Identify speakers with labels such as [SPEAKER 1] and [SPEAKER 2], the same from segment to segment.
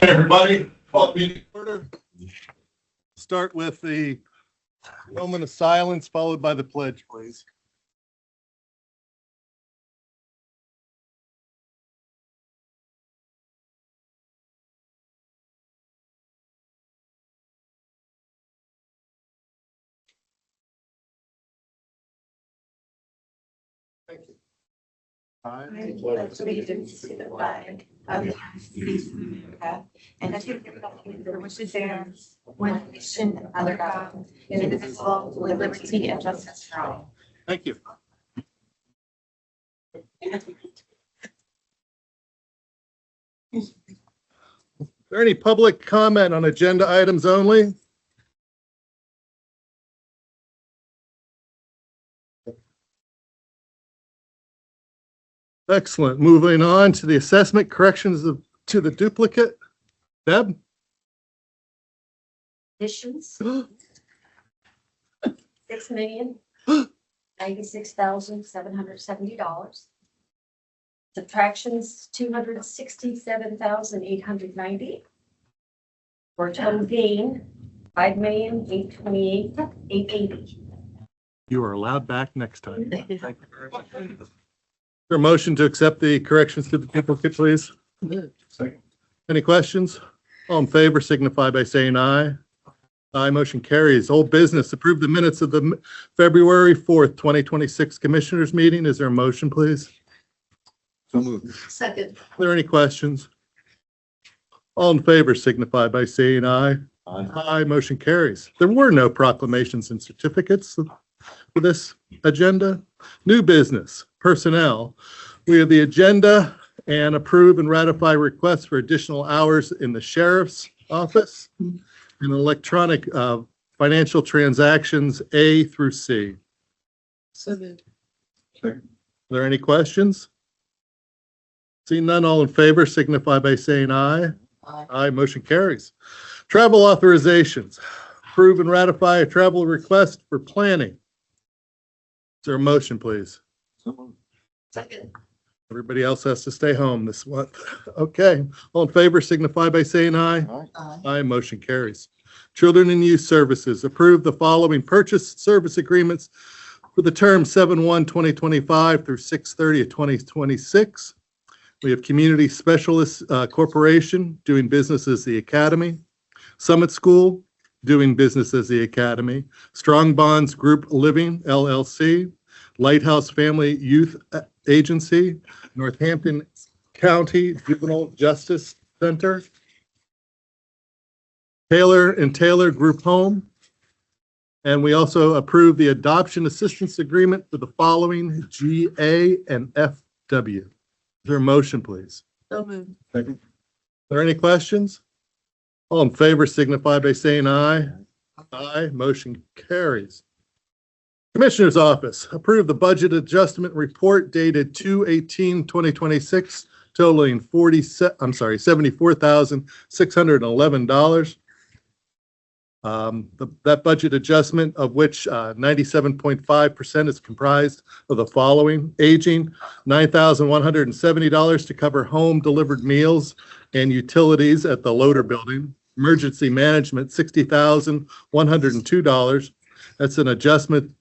[SPEAKER 1] Everybody, call meeting order. Start with the moment of silence followed by the pledge, please. Thank you.
[SPEAKER 2] I pledge allegiance to the flag of the United States of America and to the republic for which it stands, one nation under God, indivisible, with liberty and justice for all.
[SPEAKER 1] Thank you. Is there any public comment on agenda items only? Excellent. Moving on to the assessment corrections to the duplicate. Deb?
[SPEAKER 3] Additions, $6,096,770. Subtractions, $267,890. For a total gain, $5,828,880.
[SPEAKER 1] You are allowed back next time. Thank you very much. Is there a motion to accept the corrections to the duplicate, please?
[SPEAKER 4] Second.
[SPEAKER 1] Any questions? All in favor signify by saying aye. Aye, motion carries. Old business, approve the minutes of the February 4th, 2026 Commissioners meeting. Is there a motion, please?
[SPEAKER 4] So moved.
[SPEAKER 3] Second.
[SPEAKER 1] Are there any questions? All in favor signify by saying aye.
[SPEAKER 4] Aye.
[SPEAKER 1] Aye, motion carries. There were no proclamations and certificates for this agenda. New business, personnel. We have the agenda and approve and ratify requests for additional hours in the sheriff's office and electronic financial transactions A through C.
[SPEAKER 3] So moved.
[SPEAKER 1] Are there any questions? Seeing none, all in favor signify by saying aye.
[SPEAKER 3] Aye.
[SPEAKER 1] Aye, motion carries. Travel authorizations. Approve and ratify a travel request for planning. Is there a motion, please?
[SPEAKER 4] So moved.
[SPEAKER 3] Second.
[SPEAKER 1] Everybody else has to stay home this month. Okay, all in favor signify by saying aye.
[SPEAKER 4] Aye.
[SPEAKER 3] Aye.
[SPEAKER 1] Aye, motion carries. Children and Youth Services, approve the following purchase service agreements for the term 7/1/2025 through 6/30/2026. We have Community Specialists Corporation, doing business as the Academy. Summit School, doing business as the Academy. Strong Bonds Group Living, LLC. Lighthouse Family Youth Agency. Northampton County Juvenile Justice Center. Taylor and Taylor Group Home. And we also approve the adoption assistance agreement for the following GA and FW. Is there a motion, please?
[SPEAKER 3] So moved.
[SPEAKER 4] Second.
[SPEAKER 1] Are there any questions? All in favor signify by saying aye. Aye, motion carries. Commissioner's Office, approve the budget adjustment report dated 2/18/2026 totaling $74,611. That budget adjustment, of which 97.5% is comprised of the following: aging, $9,170 to cover home delivered meals and utilities at the Loader Building. Emergency management, $60,102. That's an adjustment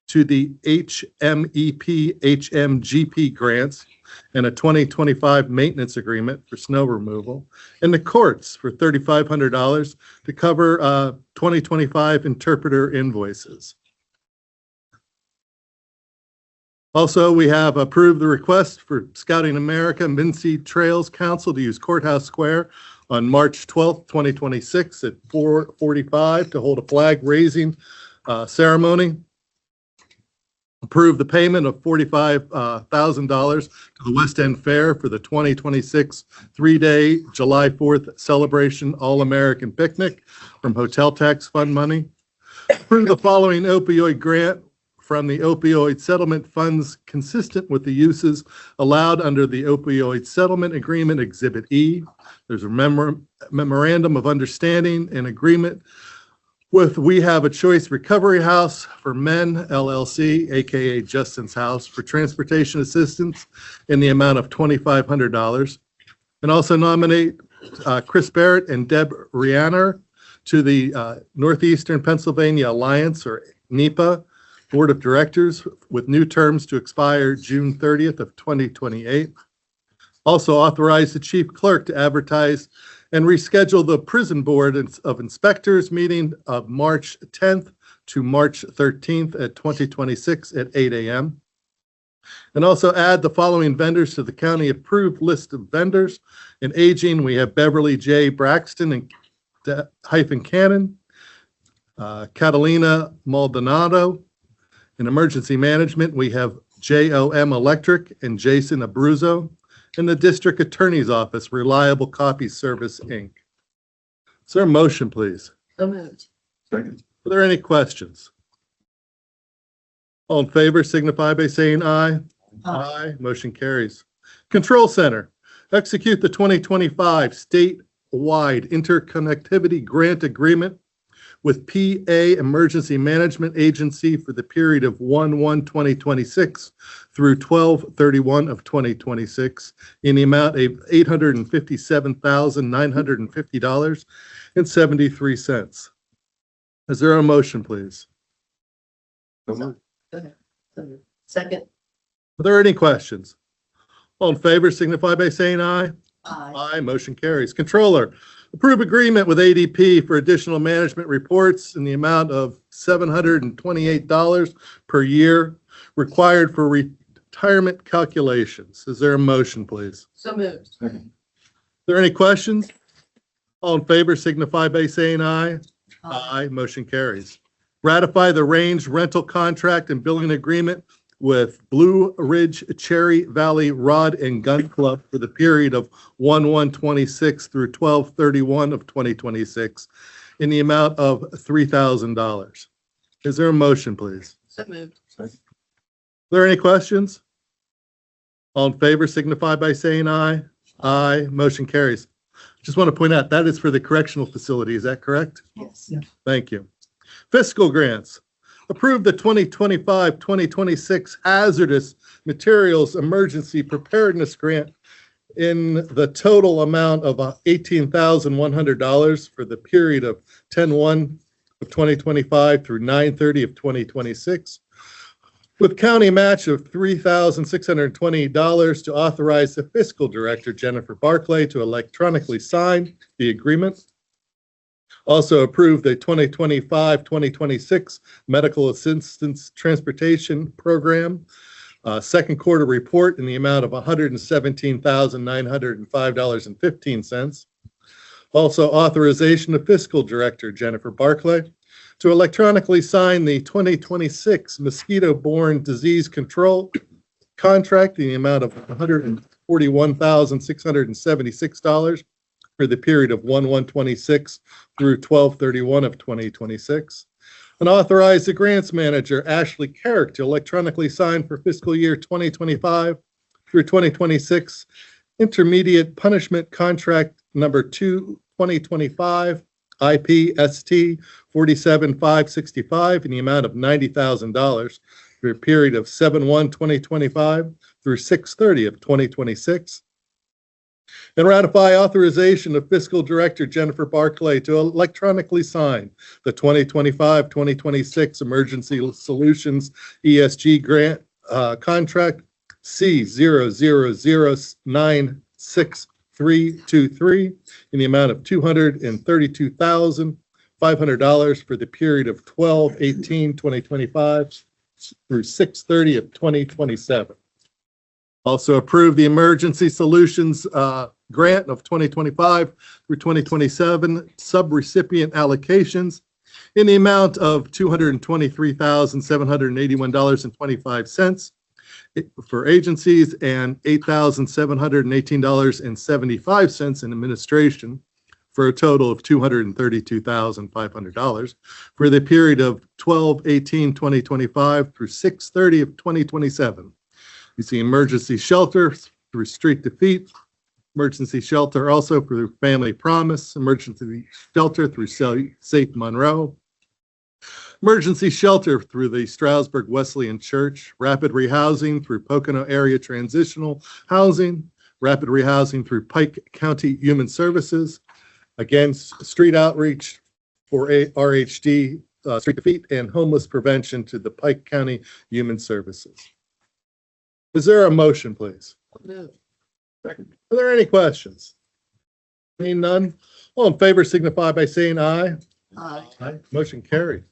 [SPEAKER 1] to the HMEP, HMGP grants and a 2025 maintenance agreement for snow removal. And the courts for $3,500 to cover 2025 interpreter invoices. Also, we have approved the request for Scouting America Mincy Trails Council to use Courthouse Square on March 12th, 2026 at 4:45 to hold a flag raising ceremony. Approve the payment of $45,000 to the West End Fair for the 2026 three-day July 4th celebration All-American Picnic from Hotel Tax Fund money. Approve the following opioid grant from the opioid settlement funds consistent with the uses allowed under the opioid settlement agreement Exhibit E. There's a memorandum of understanding and agreement with We Have a Choice Recovery House for Men LLC, AKA Justin's House, for transportation assistance in the amount of $2,500. And also nominate Chris Barrett and Deb Rianner to the Northeastern Pennsylvania Alliance, or NEPA, Board of Directors with new terms to expire June 30th of 2028. Also authorize the chief clerk to advertise and reschedule the prison board of inspectors meeting of March 10th to March 13th at 2026 at 8 a.m. And also add the following vendors to the county approved list of vendors. In aging, we have Beverly J. Braxton and hyphen Cannon, Catalina Maldonado. In emergency management, we have JOM Electric and Jason Abruzzo. In the district attorney's office, Reliable Copy Service, Inc. Is there a motion, please?
[SPEAKER 3] So moved.
[SPEAKER 4] Second.
[SPEAKER 1] Are there any questions? All in favor signify by saying aye. Aye. Motion carries. Control Center, execute the 2025 statewide interconnectivity grant agreement with PA Emergency Management Agency for the period of 1/1/2026 through 12/31 of 2026 in the amount of $857,950.73. Is there a motion, please?
[SPEAKER 4] So moved.
[SPEAKER 3] Go ahead. So moved. Second.
[SPEAKER 1] Are there any questions? All in favor signify by saying aye.
[SPEAKER 3] Aye.
[SPEAKER 1] Aye, motion carries. Controller, approve agreement with ADP for additional management reports in the amount of $728 per year required for retirement calculations. Is there a motion, please?
[SPEAKER 3] So moved.
[SPEAKER 4] Second.
[SPEAKER 1] Are there any questions? All in favor signify by saying aye. Aye, motion carries. Ratify the range rental contract and billing agreement with Blue Ridge Cherry Valley Rod and Gun Club for the period of 1/1/26 through 12/31 of 2026 in the amount of $3,000. Is there a motion, please?
[SPEAKER 3] So moved.
[SPEAKER 4] Second.
[SPEAKER 1] Are there any questions? All in favor signify by saying aye. Aye, motion carries. Just want to point out that is for the correctional facility. Is that correct?
[SPEAKER 3] Yes.
[SPEAKER 1] Thank you. Fiscal grants. Approve the 2025-2026 Hazardous Materials Emergency Preparedness Grant in the total amount of $18,100 for the period of 10/1 of 2025 through 9/30 of 2026, with county match of $3,620 to authorize the fiscal director, Jennifer Barclay, to electronically sign the agreement. Also approve the 2025-2026 Medical Assistance Transportation Program second quarter report in the amount of $117,905.15. Also authorization of fiscal director Jennifer Barclay to electronically sign the 2026 mosquito-borne disease control contract in the amount of $141,676 for the period of 1/1/26 through 12/31 of 2026. And authorize the grants manager, Ashley Carrick, to electronically sign for fiscal year 2025 through 2026 intermediate punishment contract number 2, 2025, IPST 47565 in the amount of $90,000 for a period of 7/1/2025 through 6/30 of 2026. And ratify authorization of fiscal director Jennifer Barclay to electronically sign the 2025-2026 Emergency Solutions ESG grant contract C00096323 in the amount of $232,500 for the period of 12/18/2025 through 6/30 of 2027. Also approve the Emergency Solutions grant of 2025 through 2027 subrecipient allocations in the amount of $223,781.25 for agencies and $8,718.75 in administration, for a total of $232,500 for the period of 12/18/2025 through 6/30 of 2027. You see emergency shelter through Street Defeat, emergency shelter also through Family Promise, emergency shelter through Safe Monroe, Emergency shelter through the Stroudsburg Wesleyan Church, rapid rehousing through Pocono Area Transitional Housing, rapid rehousing through Pike County Human Services, again, street outreach for RHD, Street Defeat, and homeless prevention to the Pike County Human Services. Is there a motion, please?
[SPEAKER 3] Moved.
[SPEAKER 1] Are there any questions? Seeing none, all in favor signify by saying aye.
[SPEAKER 3] Aye.
[SPEAKER 1] Aye. Motion carried.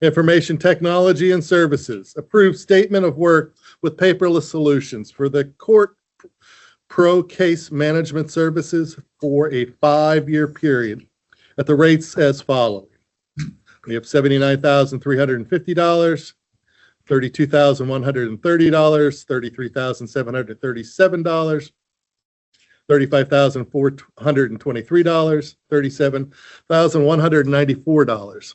[SPEAKER 1] Information Technology and Services, approved statement of work with paperless solutions for the Court Pro Case Management Services for a 5-year period at the rates as follows. We have $79,350, $32,130, $33,737, $35,423, $37,194.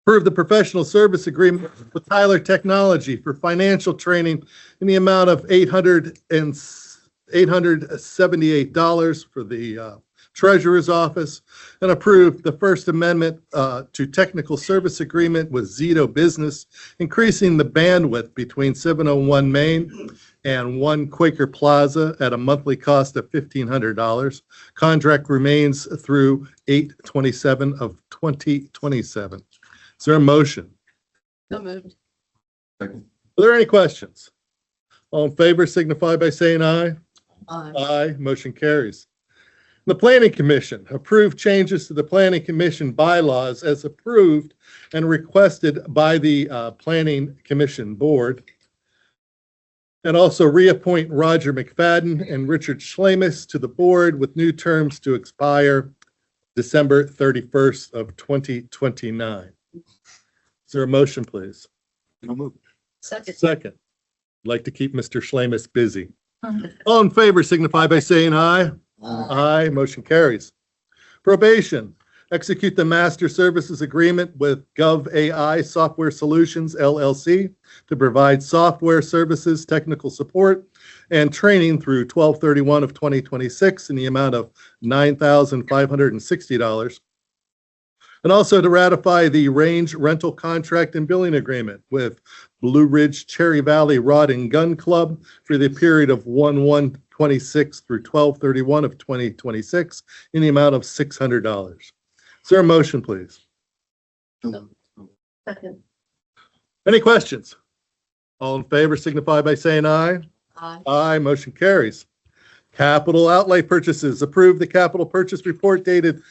[SPEAKER 1] Approve the professional service agreement with Tyler Technology for financial training in the amount of $878 for the Treasurer's Office, and approve the First Amendment to technical service agreement with Zito Business, increasing the bandwidth between 701 Main and 1 Quaker Plaza at a monthly cost of $1,500. Contract remains through 8/27 of 2027. Is there a motion?
[SPEAKER 3] So moved.
[SPEAKER 4] Second.
[SPEAKER 1] Are there any questions? All in favor signify by saying aye.
[SPEAKER 3] Aye.
[SPEAKER 1] Aye, motion carries. The Planning Commission approved changes to the Planning Commission bylaws as approved and requested by the Planning Commission Board. And also reappoint Roger McFadden and Richard Schlamus to the board with new terms to expire December 31st of 2029. Is there a motion, please?
[SPEAKER 4] So moved.
[SPEAKER 3] Second.
[SPEAKER 1] Second. I'd like to keep Mr. Schlamus busy. All in favor signify by saying aye. Aye, motion carries. Probation, execute the master services agreement with GovAI Software Solutions LLC to provide software services, technical support, and training through 12/31 of 2026 in the amount of $9,560. And also to ratify the range rental contract and billing agreement with Blue Ridge Cherry Valley Rod and Gun Club for the period of 1/1/26 through 12/31 of 2026 in the amount of $600. Is there a motion, please?
[SPEAKER 3] Second.
[SPEAKER 1] Any questions? All in favor signify by saying aye.
[SPEAKER 3] Aye.
[SPEAKER 1] Aye, motion carries. Capital outlay purchases, approve the capital purchase report dated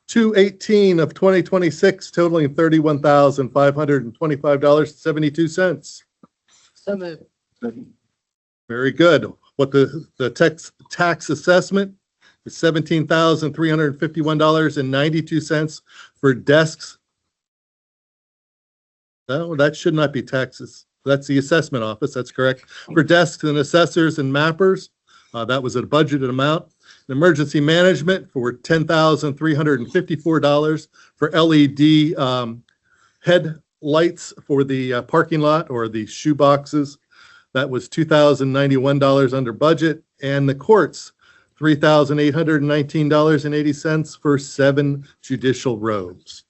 [SPEAKER 1] 2/18 of 2026 totaling $31,525.72.
[SPEAKER 3] So moved.
[SPEAKER 4] Second.
[SPEAKER 1] Very good. What the tax assessment is $17,351.92 for desks. No, that should not be taxes. That's the assessment office. That's correct. For desks and assessors and mappers, that was a budgeted amount. Emergency management for $10,354 for LED headlights for the parking lot or the shoe boxes. That was $2,091 under budget. And the courts, $3,819.80 for 7 judicial robes.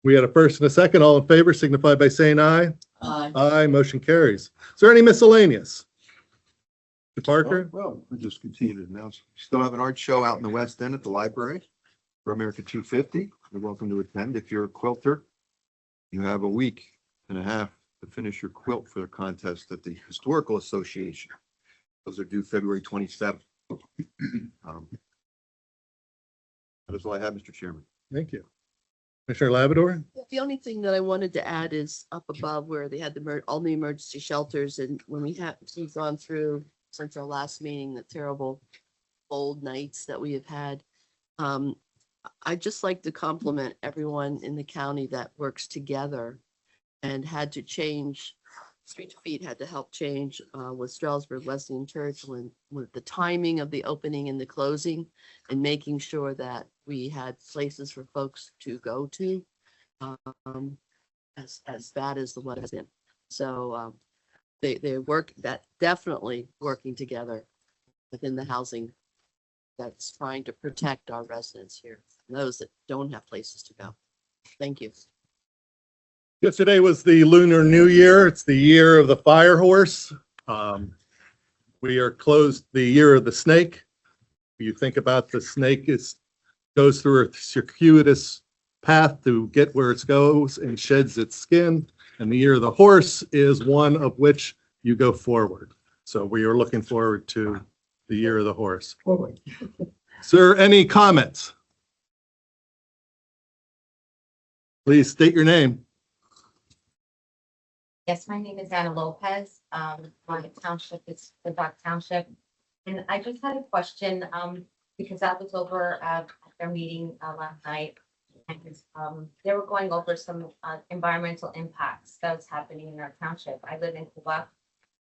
[SPEAKER 1] We had a first and a second. All in favor signify by saying aye.
[SPEAKER 3] Aye.
[SPEAKER 1] Aye, motion carries. Is there any miscellaneous? Mr. Parker?
[SPEAKER 4] Well, we'll just continue to announce. We still have an art show out in the West End at the library for America 250. You're welcome to attend. If you're a quilter, you have a week and a half to finish your quilt for the contest at the Historical Association. Those are due February 27th. That is all I have, Mr. Chairman.
[SPEAKER 1] Thank you. Commissioner Labrador?
[SPEAKER 3] The only thing that I wanted to add is up above where they had all the emergency shelters, and when we've gone through since our last meeting, the terrible cold nights that we have had. I'd just like to compliment everyone in the county that works together and had to change. Street Defeat had to help change with Stroudsburg Wesleyan Church with the timing of the opening and the closing, and making sure that we had places for folks to go to, as bad as the weather has been. So they work, that definitely working together within the housing that's trying to protect our residents here, and those that don't have places to go. Thank you.
[SPEAKER 1] Yesterday was the Lunar New Year. It's the year of the fire horse. We are closed the year of the snake. You think about the snake goes through a circuitous path to get where it goes and sheds its skin. And the year of the horse is one of which you go forward. So we are looking forward to the year of the horse. Sir, any comments? Please state your name.
[SPEAKER 5] Yes, my name is Anna Lopez. My township is the Dock Township. And I just had a question, because I was over at their meeting last night. And they were going over some environmental impacts that was happening in our township. I live in Quebec.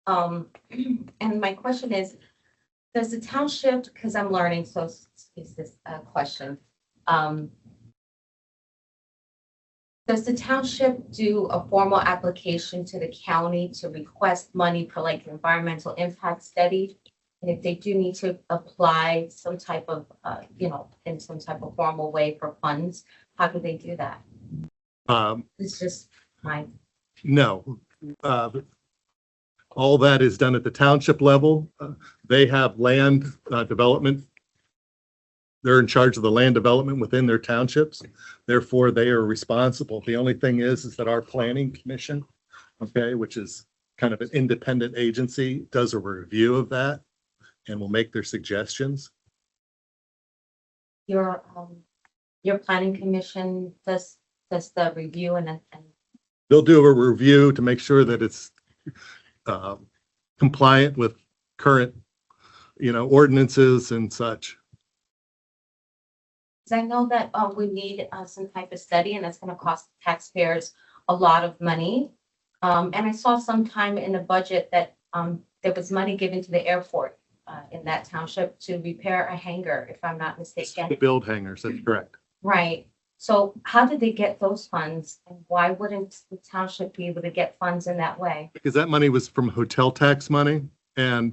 [SPEAKER 5] And my question is, does the township, because I'm learning, so is this question. Does the township do a formal application to the county to request money for like environmental impact study? And if they do need to apply some type of, in some type of formal way for funds, how do they do that? It's just my,
[SPEAKER 1] No. All that is done at the township level. They have land development. They're in charge of the land development within their townships. Therefore, they are responsible. The only thing is that our planning commission, okay, which is kind of an independent agency, does a review of that and will make their suggestions.
[SPEAKER 5] your planning commission does the review and
[SPEAKER 1] They'll do a review to make sure that it's compliant with current, ordinances and such.
[SPEAKER 5] because I know that we need some type of study and that's gonna cost taxpayers a lot of money. And I saw sometime in the budget that there was money given to the airport in that township to repair a hangar, if I'm not
[SPEAKER 1] To
[SPEAKER 5] mistaken.
[SPEAKER 1] build hangars, that's correct.
[SPEAKER 5] Right. So how did they get those funds? And why wouldn't the township be able to get funds in that way?
[SPEAKER 1] Because that money was from hotel tax money and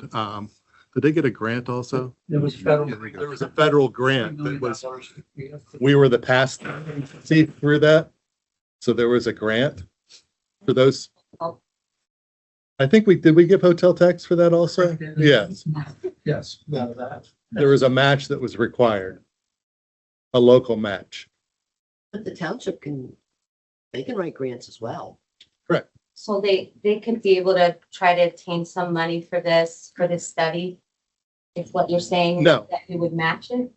[SPEAKER 1] did they get a grant also?
[SPEAKER 6] There was federal.
[SPEAKER 1] There was a federal grant that was, we were the pass see through that. So there was a grant for those. I think did we give hotel tax for that also? Yes,
[SPEAKER 6] Yes, none of that.
[SPEAKER 1] there was a match that was required. A local match.
[SPEAKER 3] But the township they can write grants as well.
[SPEAKER 5] So they could be able to try to obtain some money for this study? If what you're saying?
[SPEAKER 1] No.
[SPEAKER 5] That we would match it?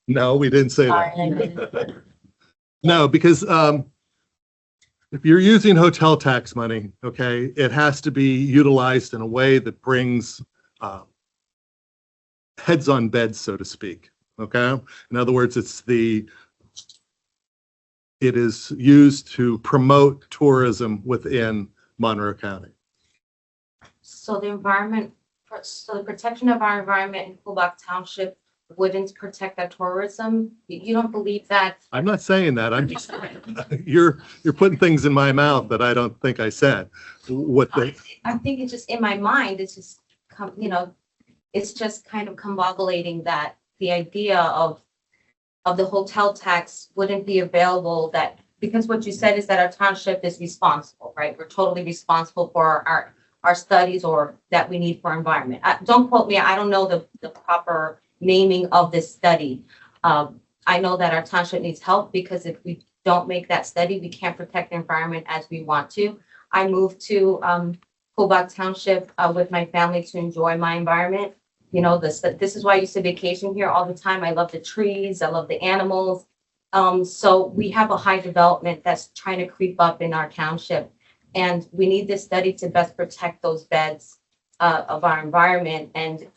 [SPEAKER 1] No, we didn't say that.
[SPEAKER 5] Sorry.
[SPEAKER 1] No, because if you're using hotel tax money, okay, it has to be utilized in a way that brings heads on beds, so to speak. Okay. In other words, it is used to promote tourism within Monroe County.
[SPEAKER 5] So the protection of our environment in Kulbach Township wouldn't protect our tourism? You don't believe that?
[SPEAKER 1] I'm not saying that. I'm just, you're putting things in my mouth that I don't think I said.
[SPEAKER 5] I think it's just in my mind, it's just, it's just kind of combobulating that the idea of the hotel tax wouldn't be available because what you said is that our township is responsible, right? We're totally responsible for our studies or that we need for environment. Don't quote me, I don't know the proper naming of this study. I know that our township needs help because if we don't make that study, we can't protect the environment as we want to. I moved to Kulbach Township with my family to enjoy my environment. This is why I used to vacation here all the time. I love the trees, I love the animals. So we have a high development that's trying to creep up in our township. And we need this study to best protect those beds of our environment. And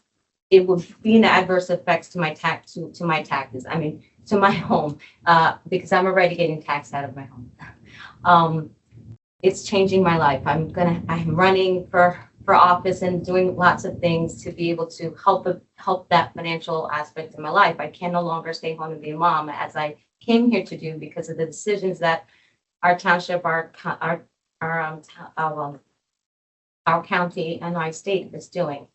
[SPEAKER 5] it would be an adverse effects to my taxes, to my home, because I'm already getting taxed out of my home. It's changing my life. I'm running for office and doing lots of things to be able to help that financial aspect of my life. I can no longer stay home and be a mom as I came here to do because of the decisions that our township, our county and our state is doing.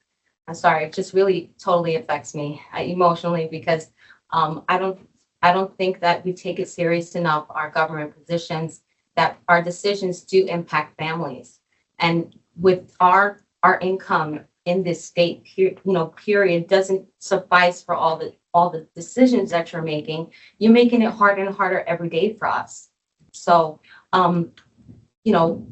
[SPEAKER 5] I'm sorry, it just really totally affects me emotionally because I don't I don't think that we take it serious enough, our government positions, that our decisions do impact families. And with our income in this state, period, doesn't suffice for all the decisions that you're making. You're making it harder and harder every day for us. So,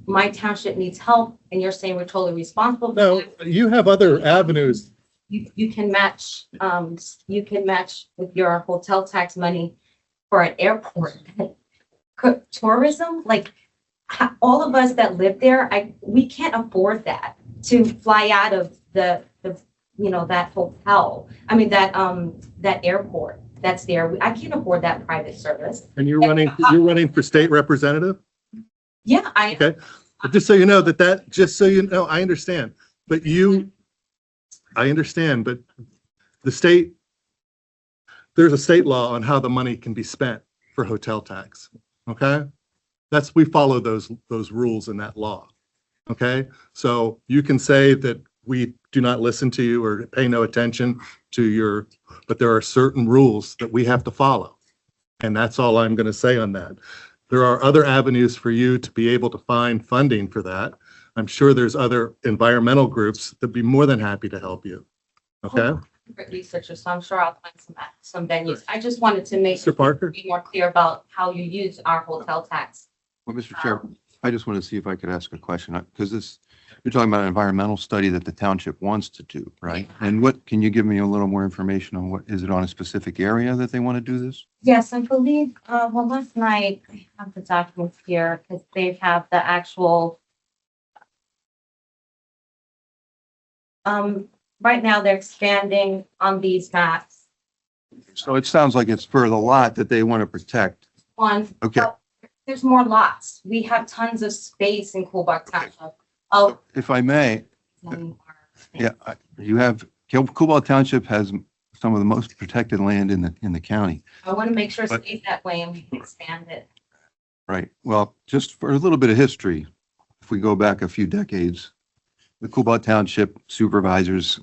[SPEAKER 5] my township needs help, and you're saying we're totally responsible. for
[SPEAKER 1] No,
[SPEAKER 5] that.
[SPEAKER 1] you have other avenues.
[SPEAKER 5] You can match with your hotel tax money for an airport. Tourism, like all of us that live there, we can't afford that to fly out of the that hotel. I mean, that airport that's there. I can't afford that private service.
[SPEAKER 1] And you're running for state representative?
[SPEAKER 5] Yeah,
[SPEAKER 1] Okay. But just so you know just so you know, I understand, but I understand, but there's a state law on how the money can be spent for hotel tax. Okay? We follow those rules in that law. Okay? So you can say that we do not listen to you or pay no attention to but there are certain rules that we have to follow. And that's all I'm going to say on that. There are other avenues for you to be able to find funding for that. I'm sure there's other environmental groups that'd be more than happy to help you. Okay?
[SPEAKER 5] researcher, so I'm sure I'll find some venues. I just wanted to make
[SPEAKER 1] Mr. Parker?
[SPEAKER 5] be more clear about how you use our hotel tax.
[SPEAKER 4] Well, Mr. Chair, I just want to see if I could ask a question, because you're talking about an environmental study that the township wants to do, right? And can you give me a little more information on is it on a specific area that they want to do this?
[SPEAKER 5] Yes, I believe, last night, I have the documents here, because they have the actual. Right now, they're expanding on these maps
[SPEAKER 4] So it sounds like it's for the lot that they want to protect.
[SPEAKER 5] on.
[SPEAKER 4] Okay.
[SPEAKER 5] There's more lots. We have tons of space in Coolbach Township. Oh.
[SPEAKER 4] If I may, yeah, Cobalt Township has some of the most protected land in the county.
[SPEAKER 5] I want to make sure it
[SPEAKER 4] But-
[SPEAKER 5] stays that way and we can expand it.
[SPEAKER 4] Right. Well, just for a little bit of history, if we go back a few decades, the Cobalt Township supervisors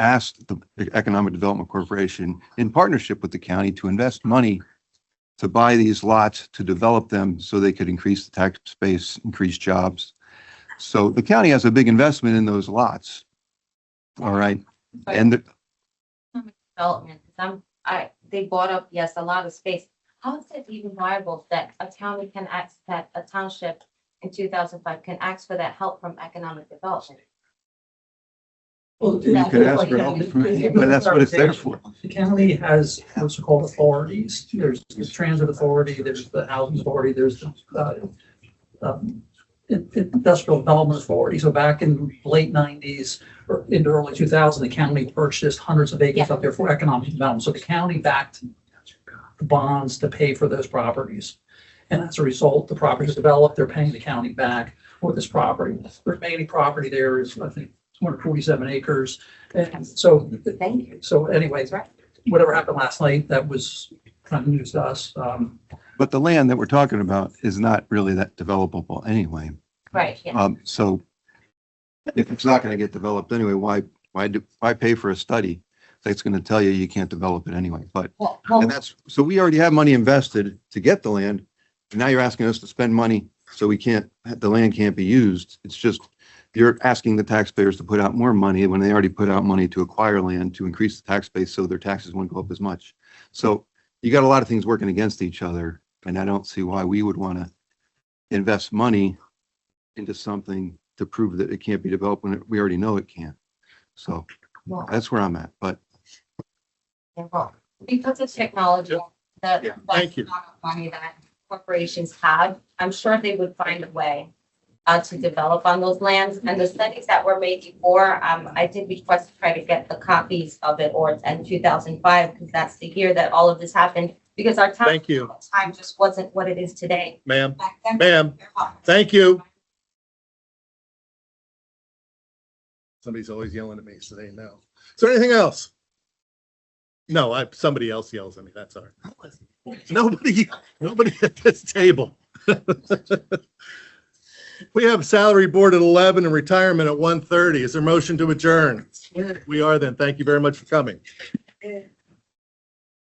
[SPEAKER 4] asked the Economic Development Corporation, in partnership with the county, to invest money to buy these lots, to develop them so they could increase the tax base, increase jobs. So the county has a big investment in those lots. All right. And
[SPEAKER 5] Development, they bought up, yes, a lot of space. How is it even viable that a county can ask, that a township in 2005 can ask for that help from economic development?
[SPEAKER 6] Well,
[SPEAKER 4] you can ask for help, but that's what it's there for.
[SPEAKER 6] The county has what's called authorities. There's the transit authority, there's the housing authority, there's the industrial development authority. So back in the late 90s or into early 2000, the county purchased hundreds of acres up there for economic development. So the county backed the bonds to pay for those properties. And as a result, the property is developed, they're paying the county back for this property. The remaining property there is, I think, 247 acres. And so,
[SPEAKER 5] Thank you.
[SPEAKER 6] so anyways, whatever happened last night, that was kind of news to us.
[SPEAKER 4] But the land that we're talking about is not really that developable anyway.
[SPEAKER 5] Right, yeah.
[SPEAKER 4] So if it's not going to get developed anyway, why pay for a study that's going to tell you can't develop it anyway? But, and so we already have money invested to get the land. And now you're asking us to spend money so the land can't be used. It's just, you're asking the taxpayers to put out more money when they already put out money to acquire land to increase the tax base so their taxes won't go up as much. So you got a lot of things working against each other, and I don't see why we would want to invest money into something to prove that it can't be developed when we already know it can't. So that's where I'm at, but.
[SPEAKER 5] Because of technology,
[SPEAKER 1] Thank you.
[SPEAKER 5] money that corporations have, I'm sure they would find a way to develop on those lands. And the studies that were made before, I did request to try to get the copies of it, or in 2005, because that's the year that all of this happened, because our time,
[SPEAKER 1] Thank you,
[SPEAKER 5] time just wasn't what it is today.
[SPEAKER 1] ma'am.
[SPEAKER 5] Back then,
[SPEAKER 1] Ma'am, thank you. Somebody's always yelling at me, so they know. Is there anything else? No, somebody else yells at me. That's all right. Nobody at this table. We have salary board at 11 and retirement at 1:30. Is there a motion to adjourn? We are then. Thank you very much for coming.